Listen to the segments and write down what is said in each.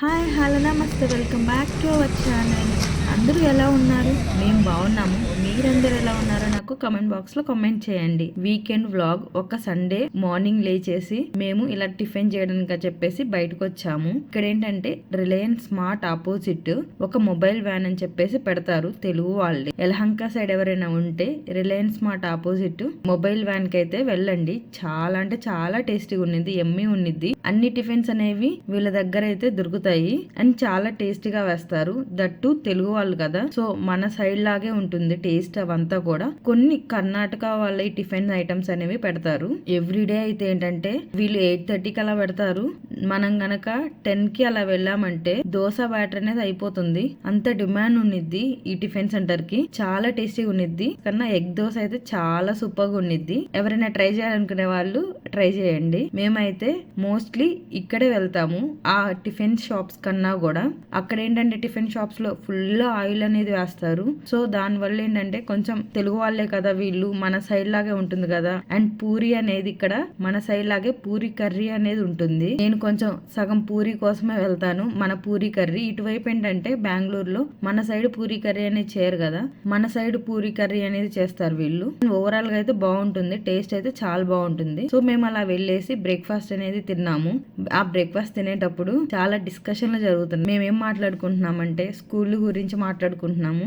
Hi hello నమస్తే, welcome back to our channel. అందరూ ఎలా ఉన్నారు? మేము బాగున్నాము. మీరందరూ ఎలా ఉన్నారో నాకు కమెంట్ బాక్స్ లో కామెంట్ చేయండి. Weekend vlog. ఒక సండే మార్నింగ్ లేచేసి మేము ఇలా టిఫిన్ చేయడానికి చెప్పేసి బయటకు వచ్చాము. ఇక్కడ ఏంటంటే రిలయన్స్ స్మార్ట్ ఆపోజిట్ ఒక మొబైల్ వ్యాన్ అని చెప్పేసి పెడతారు తెలుగు వాళ్ళే. యలహంక సైడ్ ఎవరైనా ఉంటే Reliance smart opposite mobile van కి అయితే వెళ్ళండి. చాలా అంటే చాలా టేస్టీగా ఉన్నింది, ఎమ్మీ ఉన్నిద్ది. అన్ని టిఫిన్స్ అనేవి వీళ్ళ దగ్గర అయితే దొరుకుతాయి అండ్ చాలా టేస్టీగా వేస్తారు. దట్టు తెలుగు వాళ్ళు కదా, సో మన సైడ్ లాగే ఉంటుంది టేస్ట్ అవంతా కూడా. కొన్ని కర్ణాటక వాళ్ళ ఈ టిఫిన్ ఐటమ్స్ అనేవి పెడతారు. ఎవ్రీడే అయితే ఏంటంటే వీళ్ళు 8:30కి అలా పెడతారు. మనం గనక 10కి అలా వెళ్ళామంటే దోశ బ్యాటర్ అనేది అయిపోతుంది. అంత డిమాండ్ ఉన్నిద్ది ఈ టిఫిన్ సెంటర్ కి. చాలా టేస్టీగా ఉన్నిద్ది. కన్నా ఎగ్ దోశ అయితే చాలా సూపర్ గా ఉన్నిద్ది. ఎవరైనా ట్రై చేయాలనుకునే వాళ్ళు ట్రై చేయండి. మేమైతే మోస్ట్లీ ఇక్కడే వెళ్తాము. ఆ టిఫిన్ షాప్స్ కన్నా కూడా అక్కడ ఏంటంటే టిఫిన్ షాప్స్ లో ఫుల్ ఆయిల్ అనేది వేస్తారు. సో దాని వల్ల ఏంటంటే కొంచెం తెలుగు వాళ్ళే కదా వీళ్ళు, మన సైడ్ లాగే ఉంటుంది కదా. అండ్ పూరి అనేది ఇక్కడ మన సైడ్ లాగే పూరి కర్రీ అనేది ఉంటుంది. నేను కొంచెం సగం పూరి కోసమే వెళ్తాను. మన పూరి కర్రీ ఇటువైపు ఏంటంటే బెంగళూరులో మన సైడ్ పూరి కర్రీ అనేది చేయరు కదా, మన సైడ్ పూరి కర్రీ అనేది చేస్తారు వీళ్ళు. ఓవరాల్ గా అయితే బాగుంటుంది, టేస్ట్ అయితే చాలా బాగుంటుంది. సో మేము అలా వెళ్ళేసి బ్రేక్ఫాస్ట్ అనేది తిన్నాము. ఆ బ్రేక్ఫాస్ట్ తినేటప్పుడు చాలా డిస్కషన్లు జరుగుతుంది. మేమేం మాట్లాడుకుంటున్నామంటే స్కూల్ గురించి మాట్లాడుకుంటున్నాము.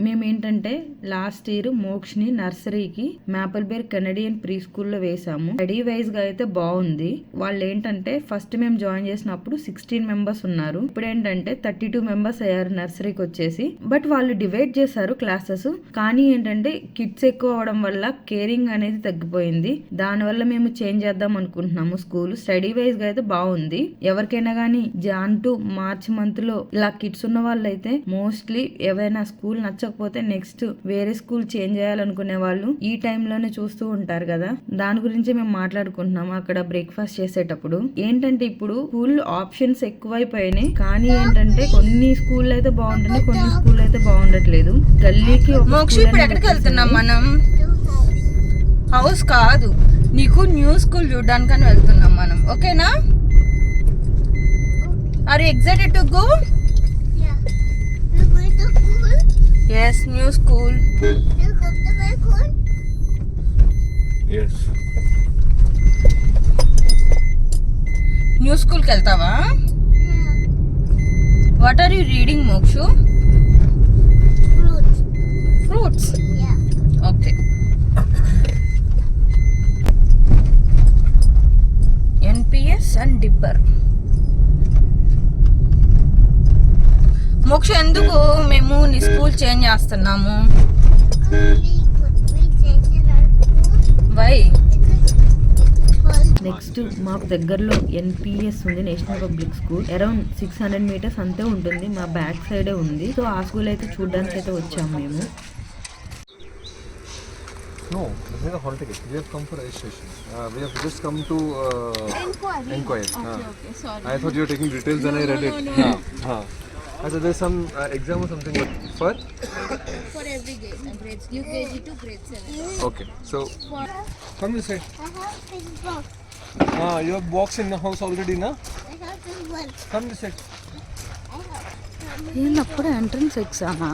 మేమేంటంటే లాస్ట్ ఇయర్ మోక్ష్ ని నర్సరీకి మ్యాపల్బేర్ కెనడియన్ ప్రీ స్కూల్లో వేసాము. స్టడీ వైజ్ గా అయితే బాగుంది. వాళ్ళు ఏంటంటే ఫస్ట్ మేము జాయిన్ చేసినప్పుడు 16 మెంబర్స్ ఉన్నారు. ఇప్పుడు ఏంటంటే 32 మెంబర్స్ అయ్యారు నర్సరీకి వచ్చేసి. బట్ వాళ్ళు డివైడ్ చేశారు క్లాసెస్. కానీ ఏంటంటే కిడ్స్ ఎక్కువ అవడం వల్ల కేరింగ్ అనేది తగ్గిపోయింది. దాని వల్ల మేము చేంజ్ చేద్దాం అనుకుంటున్నాము స్కూల్. స్టడీ వైజ్ గా అయితే బాగుంది. ఎవరికైనా గానీ జాన్ టు మార్చ్ మంత్ లో ఇలా కిడ్స్ ఉన్న వాళ్ళు అయితే మోస్ట్లీ ఏవైనా స్కూల్ నచ్చకపోతే నెక్స్ట్ వేరే స్కూల్ చేంజ్ చేయాలనుకునే వాళ్ళు ఈ టైంలోనే చూస్తూ ఉంటారు కదా. దాని గురించి మేము మాట్లాడుకుంటున్నాము అక్కడ బ్రేక్ఫాస్ట్ చేసేటప్పుడు. ఏంటంటే ఇప్పుడు స్కూల్ ఆప్షన్స్ ఎక్కువైపోయినాయి. కానీ ఏంటంటే కొన్ని స్కూల్ అయితే బాగుంటుంది, కొన్ని స్కూల్ అయితే బాగుండట్లేదు. గల్లీకి ఎక్కడికి వెళ్తున్నాం మనం? హౌస్ కాదు, నీకు న్యూ స్కూల్ చూడడానికని వెళ్తున్నాం మనం. ఓకేనా? Are you excited to go? Yes, new school. You go to my school? Yes. New school కి వెళ్తావా? Yeah. What are you reading, Mokshu? Fruits. Fruits? Yeah. Okay. NPS and Dipper. మోక్ష, ఎందుకు మేము నీ school change చేస్తున్నాము? Why? Next మాకు దగ్గరలో NPS ఉంది, national public school. Around 600 metres అంతే ఉంటుంది. మా బ్యాక్ సైడే ఉంది. సో ఆ స్కూల్ అయితే చూడడానికి అయితే వచ్చాము మేము. No, this is a hall ticket. We have come for registration. We have just come to inquire. Okay, sorry. I thought you were taking details and I read it. No. So there's some exam or something for every grades, UKG to grade 7. Okay, so come this side. I have this box. You have box in the house already, na? I have this one. Come this side. I have. ఏంటప్పుడు entrance ఎగ్జామా?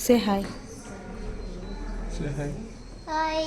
Say hi. Say hi. Hi.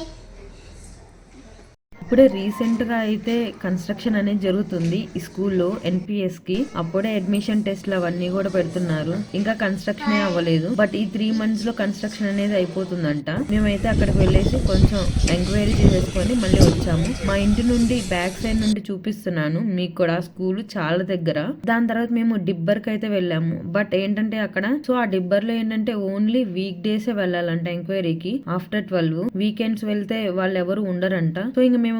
ఇప్పుడే recent గా అయితే construction అనేది జరుగుతుంది ఈ స్కూల్లో NPS కి. అప్పుడే అడ్మిషన్ టెస్ట్లు అవన్నీ కూడా పెడుతున్నారు. ఇంకా కన్స్ట్రక్షన్ అవ్వలేదు. బట్ ఈ 3 months లో కన్స్ట్రక్షన్ అనేది అయిపోతుందంట. మేమైతే అక్కడికి వెళ్ళేసి కొంచెం ఎంక్వైరీ చేసేసుకొని మళ్ళీ వచ్చాము. మా ఇంటి నుండి బ్యాక్ సైడ్ నుండి చూపిస్తున్నాను మీకు కూడా. స్కూల్ చాలా దగ్గర. దాని తర్వాత మేము డిబ్బర్ కి అయితే వెళ్ళాము. బట్ ఏంటంటే అక్కడ సో ఆ డిబ్బర్ లో ఏంటంటే ఓన్లీ వీక్ డేసే వెళ్ళాలంట ఎంక్వైరీకి. ఆఫ్టర్ 12 వీకెండ్స్ వెళ్తే వాళ్ళు ఎవరు ఉండరంట. సో ఇంకా మేము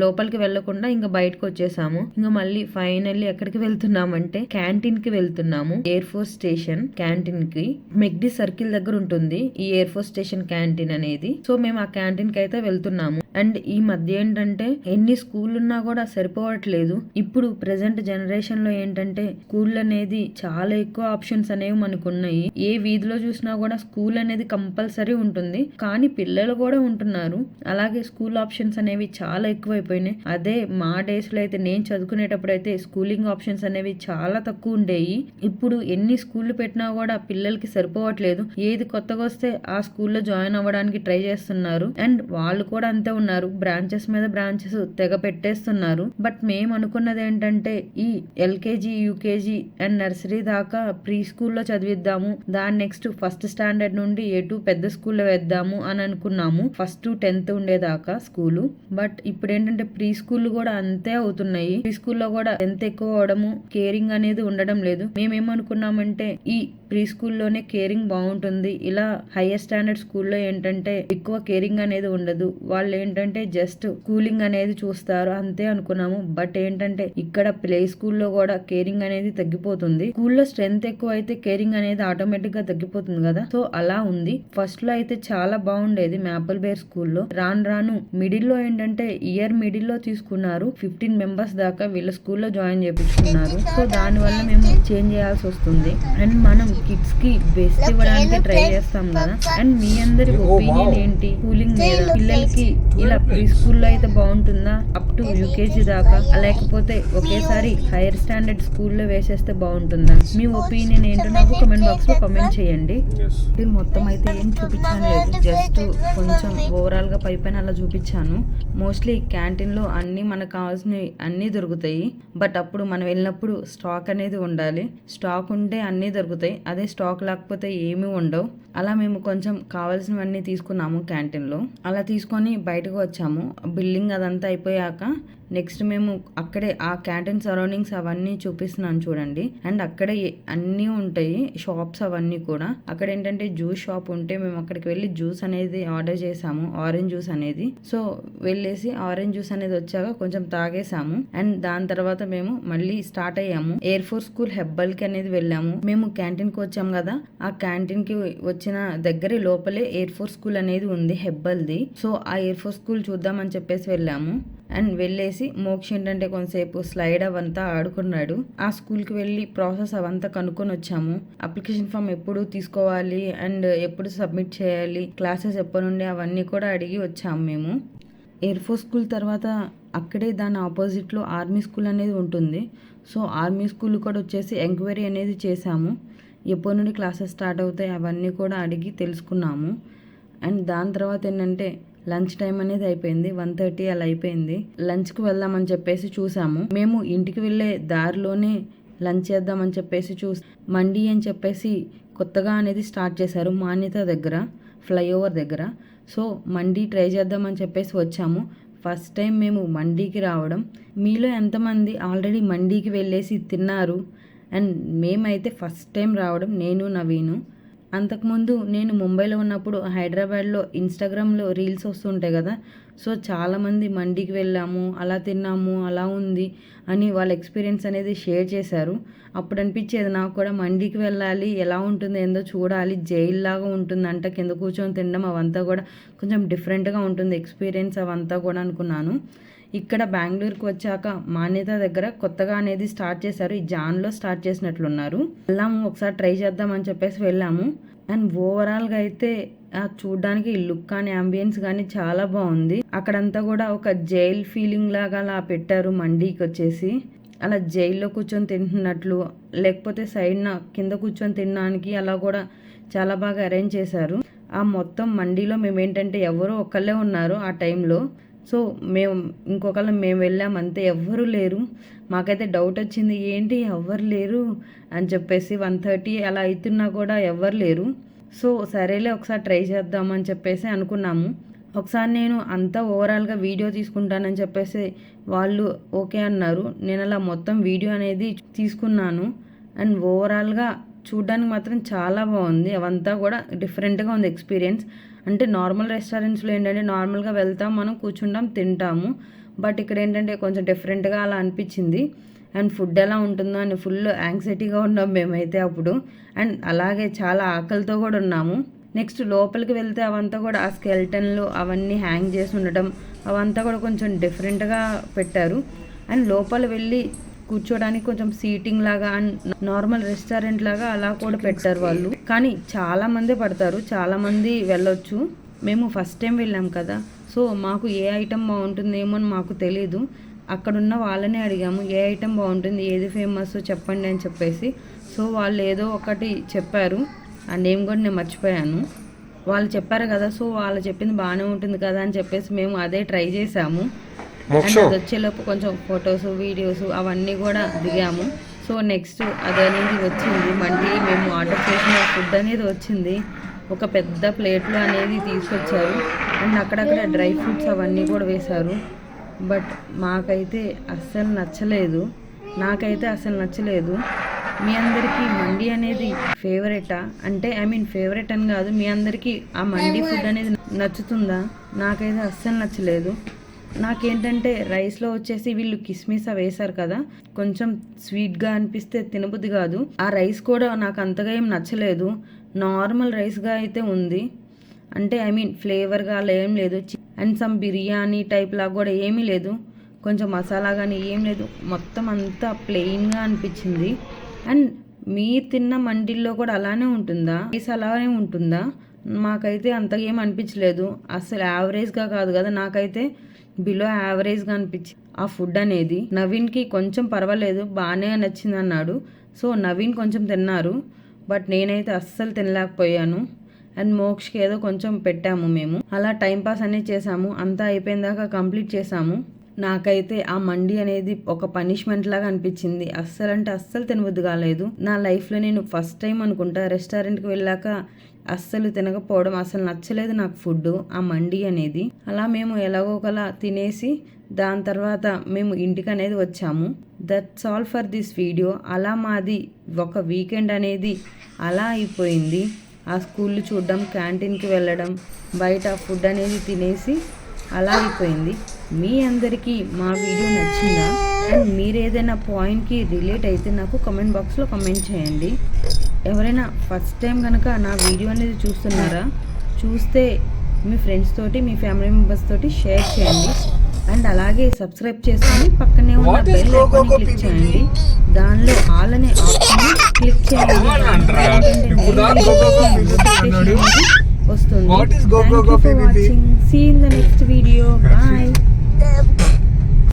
లోపలికి వెళ్లకుండా ఇంకా బయటకు వచ్చేసాము. ఇంకా మళ్ళీ ఫైనల్లీ ఎక్కడికి వెళ్తున్నామంటే క్యాంటీన్ కి వెళ్తున్నాము. ఎయిర్ ఫోర్స్ స్టేషన్ క్యాంటీన్ కి. మెగ్డి సర్కిల్ దగ్గర ఉంటుంది ఈ ఎయిర్ ఫోర్స్ స్టేషన్ క్యాంటీన్ అనేది. సో మేము ఆ క్యాంటీన్ కి అయితే వెళ్తున్నాము. అండ్ ఈ మధ్య ఏంటంటే ఎన్ని స్కూల్ ఉన్నా కూడా సరిపోవట్లేదు. ఇప్పుడు ప్రెసెంట్ జనరేషన్ లో ఏంటంటే స్కూల్ అనేది చాలా ఎక్కువ ఆప్షన్స్ అనేవి మనకు ఉన్నాయి. ఏ వీధిలో చూసినా కూడా స్కూల్ అనేది కంపల్సరీ ఉంటుంది. కానీ పిల్లలు కూడా ఉంటున్నారు. అలాగే స్కూల్ ఆప్షన్స్ అనేవి చాలా ఎక్కువైపోయినాయి. అదే మా డేస్ లో అయితే నేను చదువుకునేటప్పుడు అయితే స్కూలింగ్ ఆప్షన్స్ అనేవి చాలా తక్కువ ఉండేవి. ఇప్పుడు ఎన్ని స్కూల్ పెట్టినా కూడా పిల్లలకి సరిపోవట్లేదు. ఏది కొత్తగా వస్తే ఆ స్కూల్లో జాయిన్ అవ్వడానికి ట్రై చేస్తున్నారు. అండ్ వాళ్ళు కూడా అంతే ఉన్నారు, బ్రాంచెస్ మీద బ్రాంచెస్ తెగ పెట్టేస్తున్నారు. బట్ మేము అనుకున్నది ఏంటంటే ఈ ఎల్కేజీ, యూకేజీ అండ్ నర్సరీ దాకా ప్రీ స్కూల్లో చదివిద్దాము, దాని నెక్స్ట్ ఫస్ట్ స్టాండర్డ్ నుండి ఎటు పెద్ద స్కూల్లో వేద్దాము అని అనుకున్నాము. ఫస్ట్ టు 10th ఉండేదాకా స్కూలు. బట్ ఇప్పుడు ఏంటంటే ప్రీ స్కూల్ కూడా అంతే అవుతున్నాయి. ప్రీ స్కూల్లో కూడా ఎంత ఎక్కువ అవడము, కేరింగ్ అనేది ఉండడం లేదు. మేమేమనుకున్నామంటే ఈ ప్రీ స్కూల్లోనే కేరింగ్ బాగుంటుంది, ఇలా హైయర్ స్టాండర్డ్ స్కూల్లో ఏంటంటే ఎక్కువ కేరింగ్ అనేది ఉండదు, వాళ్ళు ఏంటంటే జస్ట్ స్కూలింగ్ అనేది చూస్తారు అంతే అనుకున్నాము. బట్ ఏంటంటే ఇక్కడ ప్లే స్కూల్లో కూడా కేరింగ్ అనేది తగ్గిపోతుంది. స్కూల్లో స్ట్రెంత్ ఎక్కువ అయితే కేరింగ్ అనేది ఆటోమేటిక్ గా తగ్గిపోతుంది కదా, సో అలా ఉంది. ఫస్ట్ లో అయితే చాలా బాగుండేది మ్యాపుల్ బేర్ స్కూల్లో. రాను రాను మిడిల్ లో ఏంటంటే ఇయర్ మిడిల్ లో తీసుకున్నారు, 15 మెంబర్స్ దాకా వీళ్ళ స్కూల్లో జాయిన్ చేపించుకున్నారు. సో దాని వల్ల మేము చేంజ్ చేయాల్సి వస్తుంది. అండ్ మనం కిడ్స్ కి బెస్ట్ ఇవ్వడానికి ట్రై చేస్తాం కదా. అండ్ మీ అందరి ఒపీనియన్ ఏంటి స్కూలింగ్ మీద? పిల్లలకి ఇలా ప్రీ స్కూల్లో అయితే బాగుంటుందా అప్ టు యూకేజీ దాకా, లేకపోతే ఒకేసారి హైయర్ స్టాండర్డ్ స్కూల్లో వేసేస్తే బాగుంటుందా? మీ ఒపీనియన్ ఏంటో నాకు కమెంట్ బాక్స్ లో కామెంట్ చేయండి. మొత్తం అయితే ఏం చూపించాను లేదు, జస్ట్ కొంచెం ఓవరాల్ గా పైపైన అలా చూపించాను. మోస్ట్లీ క్యాంటీన్ లో అన్ని మనకు కావాల్సినవి అన్ని దొరుకుతాయి. బట్ అప్పుడు మనం వెళ్ళినప్పుడు స్టాక్ అనేది ఉండాలి. స్టాక్ ఉంటే అన్నీ దొరుకుతాయి, అదే స్టాక్ లేకపోతే ఏమీ ఉండవు. అలా మేము కొంచెం కావాల్సినవన్నీ తీసుకున్నాము క్యాంటీన్లో. అలా తీసుకొని బయటకు వచ్చాము. బిల్డింగ్ అదంతా అయిపోయాక నెక్స్ట్ మేము అక్కడే ఆ క్యాంటీన్ సరౌండింగ్స్ అవన్నీ చూపిస్తున్నాను చూడండి. అండ్ అక్కడే అన్నీ ఉంటాయి షాప్స్ అవన్నీ కూడా. అక్కడ ఏంటంటే జ్యూస్ షాప్ ఉంటే మేము అక్కడికి వెళ్ళి జ్యూస్ అనేది ఆర్డర్ చేసాము, ఆరెంజ్ జ్యూస్ అనేది. సో వెళ్ళేసి ఆరెంజ్ జ్యూస్ అనేది వచ్చాక కొంచెం తాగేసాము. అండ్ దాని తర్వాత మేము మళ్ళీ స్టార్ట్ అయ్యాము. ఎయిర్ ఫోర్స్ స్కూల్ హెబ్బల్ కి అనేది వెళ్ళాము. మేము క్యాంటీన్ కి వచ్చాము కదా, ఆ క్యాంటీన్ కి వచ్చిన దగ్గరే లోపలే ఎయిర్ ఫోర్స్ స్కూల్ అనేది ఉంది హెబ్బల్ది. సో ఆ ఎయిర్ ఫోర్స్ స్కూల్ చూద్దామని చెప్పేసి వెళ్ళాము. అండ్ వెళ్ళేసి మోక్ష ఏంటంటే కొంతసేపు స్లైడ్ అవంతా ఆడుకున్నాడు. ఆ స్కూల్కి వెళ్ళి ప్రాసెస్ అవంతా కనుక్కొని వచ్చాము. అప్లికేషన్ ఫామ్ ఎప్పుడు తీసుకోవాలి అండ్ ఎప్పుడు సబ్మిట్ చేయాలి, క్లాసెస్ ఎప్పటి నుండి, అవన్నీ కూడా అడిగి వచ్చాము మేము. ఎయిర్ ఫోర్స్ స్కూల్ తర్వాత అక్కడే దాని ఆపోజిట్లో ఆర్మీ స్కూల్ అనేది ఉంటుంది. సో ఆర్మీ స్కూల్ కూడా వచ్చేసి ఎంక్వైరీ అనేది చేశాము. ఎప్పటి నుండి క్లాసెస్ స్టార్ట్ అవుతాయి అవన్నీ కూడా అడిగి తెలుసుకున్నాము. అండ్ దాని తర్వాత ఏంటంటే లంచ్ టైం అనేది అయిపోయింది, 1:30 అలా అయిపోయింది. లంచ్కి వెళ్దామని చెప్పేసి చూసాము. మేము ఇంటికి వెళ్ళే దారిలోనే లంచ్ చేద్దామని చెప్పేసి మండి అని చెప్పేసి కొత్తగా అనేది స్టార్ట్ చేశారు మాన్యత దగ్గర, ఫ్లైఓవర్ దగ్గర. సో మండి ట్రై చేద్దామని చెప్పేసి వచ్చాము. ఫస్ట్ టైం మేము మండీకి రావడం. మీలో ఎంతమంది ఆల్రెడీ మండీకి వెళ్ళేసి తిన్నారు? అండ్ మేమైతే ఫస్ట్ టైం రావడం, నేను నవీను. అంతకుముందు నేను ముంబైలో ఉన్నప్పుడు హైదరాబాద్లో ఇన్స్టాగ్రామ్లో రీల్స్ వస్తుంటాయి కదా, సో చాలామంది మండీకి వెళ్ళాము, అలా తిన్నాము, అలా ఉంది అని వాళ్ళ ఎక్స్పీరియన్స్ అనేది షేర్ చేశారు. అప్పుడు అనిపించేది నాకు కూడా మండీకి వెళ్ళాలి, ఎలా ఉంటుంది ఏందో చూడాలి, జైలు లాగా ఉంటుందంట కింద కూర్చొని తినడం, అవంతా కూడా కొంచెం డిఫరెంట్గా ఉంటుంది ఎక్స్పీరియన్స్ అవంతా కూడా అనుకున్నాను. ఇక్కడ బెంగళూరుకి వచ్చాక మాన్యత దగ్గర కొత్తగా అనేది స్టార్ట్ చేశారు, ఈ జాన్లో స్టార్ట్ చేసినట్లున్నారు. వెళ్ళాము, ఒకసారి ట్రై చేద్దామని చెప్పేసి వెళ్ళాము. అండ్ ఓవరాల్గా అయితే చూడ్డానికి లుక్ కానీ అంబియన్స్ కానీ చాలా బాగుంది. అక్కడంతా కూడా ఒక జైల్ ఫీలింగ్ లాగా అలా పెట్టారు మండీకి వచ్చేసి. అలా జైల్లో కూర్చొని తింటున్నట్లు, లేకపోతే సైడ్న కింద కూర్చొని తినడానికి అలా కూడా చాలా బాగా అరేంజ్ చేశారు. ఆ మొత్తం మండీలో మేము ఏంటంటే ఎవరో ఒకళ్ళే ఉన్నారు ఆ టైంలో. సో మేము వెళ్ళాము అంతే, ఎవ్వరూ లేరు. మాకైతే డౌట్ వచ్చింది, ఏంటి ఎవ్వరు లేరు అని చెప్పేసి. 1:30 అలా అవుతున్నా కూడా ఎవ్వరు లేరు. సో సరేలే ఒకసారి ట్రై చేద్దామని చెప్పేసి అనుకున్నాము. ఒకసారి నేను అంతా ఓవరాల్గా వీడియో తీసుకుంటానని చెప్పేసి వాళ్ళు ఓకే అన్నారు. నేను అలా మొత్తం వీడియో అనేది తీసుకున్నాను. అండ్ ఓవరాల్గా చూడడానికి మాత్రం చాలా బాగుంది. అవంతా కూడా డిఫరెంట్గా ఉంది ఎక్స్పీరియన్స్. అంటే నార్మల్ రెస్టారెంట్స్లో ఏంటంటే నార్మల్గా వెళ్తాం, మనం కూర్చుంటాం, తింటాము. బట్ ఇక్కడ ఏంటంటే కొంచెం డిఫరెంట్గా అలా అనిపించింది. అండ్ ఫుడ్ ఎలా ఉంటుందో అని ఫుల్ యాంగ్జైటీగా ఉన్నాం మేమైతే అప్పుడు. అండ్ అలాగే చాలా ఆకలితో కూడా ఉన్నాము. నెక్స్ట్ లోపలికి వెళ్తే అవంతా కూడా ఆ స్కెల్టన్లు అవన్నీ హ్యాంగ్ చేసి ఉండటం అవంతా కూడా కొంచెం డిఫరెంట్గా పెట్టారు. అండ్ లోపల వెళ్ళి కూర్చోడానికి కొంచెం సీటింగ్ లాగా అండ్ నార్మల్ రెస్టారెంట్ లాగా అలా కూడా పెట్టారు వాళ్ళు. కానీ చాలా మంది పడతారు, చాలా మంది వెళ్ళొచ్చు. మేము ఫస్ట్ టైం వెళ్ళాం కదా, సో మాకు ఏ ఐటెం బాగుంటుందేమో అని మాకు తెలీదు. అక్కడున్న వాళ్ళనే అడిగాము ఏ ఐటెం బాగుంటుంది, ఏది ఫేమస్ చెప్పండి అని చెప్పేసి. సో వాళ్ళు ఏదో ఒకటి చెప్పారు, ఆ నేమ్ కూడా నేను మర్చిపోయాను. వాళ్ళు చెప్పారు కదా, సో వాళ్ళు చెప్పింది బాగానే ఉంటుంది కదా అని చెప్పేసి మేము అదే ట్రై చేసాము. అండ్ అది వచ్చేలోపు కొంచెం ఫొటోస్ వీడియోస్ అవన్నీ కూడా దిగాము. సో నెక్స్ట్ అది అనేది వచ్చింది, మళ్ళీ మేము ఆర్డర్ చేసిన ఫుడ్ అనేది వచ్చింది. ఒక పెద్ద ప్లేట్లో అనేది తీసుకొచ్చారు అండ్ అక్కడక్కడ డ్రై ఫ్రూట్స్ అవన్నీ కూడా వేశారు. బట్ మాకైతే అస్సలు నచ్చలేదు, నాకైతే అస్సలు నచ్చలేదు. మీ అందరికీ మండి అనేది ఫేవరెటా? అంటే ఫేవరెట్ అని కాదు, మీ అందరికీ ఆ మండి ఫుడ్ అనేది నచ్చుతుందా? నాకైతే అస్సలు నచ్చలేదు. నాకేంటంటే రైస్లో వచ్చేసి వీళ్ళు కిస్మిస్ వేశారు కదా, కొంచెం స్వీట్గా అనిపిస్తే తినబుద్ధి కాదు. ఆ రైస్ కూడా నాకు అంతగా ఏం నచ్చలేదు, నార్మల్ రైస్గా అయితే ఉంది. అంటే ఫ్లేవర్గా అలా ఏం లేదు. అండ్ సమ్ బిర్యానీ టైప్ లాగా కూడా ఏమీ లేదు, కొంచెం మసాలా కానీ ఏం లేదు, మొత్తం అంతా ప్లెయిన్గా అనిపించింది. అండ్ మీరు తిన్న మండిల్లో కూడా అలానే ఉంటుందా, రైస్ అలానే ఉంటుందా? మాకైతే అంతగా ఏం అనిపించలేదు, అసలు యావరేజ్గా కాదు కదా, నాకైతే బిలో యావరేజ్గా అనిపించింది ఆ ఫుడ్ అనేది. నవీన్కి కొంచెం పర్వాలేదు, బాగానే నచ్చింది అన్నాడు. సో నవీన్ కొంచెం తిన్నారు, బట్ నేనైతే అస్సలు తినలేకపోయాను. అండ్ మోక్షకి ఏదో కొంచెం పెట్టాము మేము, అలా టైంపాస్ అనేది చేసాము. అంతా అయిపోయిందాకా కంప్లీట్ చేసాము. నాకైతే ఆ మండి అనేది ఒక పనిష్మెంట్ లాగా అనిపించింది, అస్సలు అంటే అస్సలు తినబుద్ధి కాలేదు. నా లైఫ్లో నేను ఫస్ట్ టైం అనుకుంటా రెస్టారెంట్కి వెళ్ళాక అస్సలు తినకపోవడం, అసలు నచ్చలేదు నాకు ఫుడ్ ఆ మండి అనేది. అలా మేము ఎలాగో ఒకలా తినేసి దాని తర్వాత మేము ఇంటికి అనేది వచ్చాము. That's all for this video. అలా మాది ఒక వీకెండ్ అనేది అలా అయిపోయింది. ఆ స్కూల్ చూడడం, క్యాంటీన్కి వెళ్ళడం, బయట ఫుడ్ అనేది తినేసి అలా అయిపోయింది. మీ అందరికీ మా వీడియో నచ్చిందా? అండ్ మీరు ఏదైనా పాయింట్కి రిలేట్ అయితే నాకు కామెంట్ బాక్స్లో కామెంట్ చేయండి. ఎవరైనా ఫస్ట్ టైం కనుక నా వీడియో అనేది చూస్తున్నారా, చూస్తే మీ ఫ్రెండ్స్ తోటి మీ ఫ్యామిలీ మెంబర్స్ తోటి షేర్ చేయండి. అండ్ అలాగే సబ్స్క్రైబ్ చేసుకొని పక్కనే ఉన్న బెల్ ఐకాన్ క్లిక్ చేయండి, దానిలో ఆల్ అనే ఆప్షన్ క్లిక్ చేయండి, వస్తుంది. Thank you for watching. See you in the next video. Bye.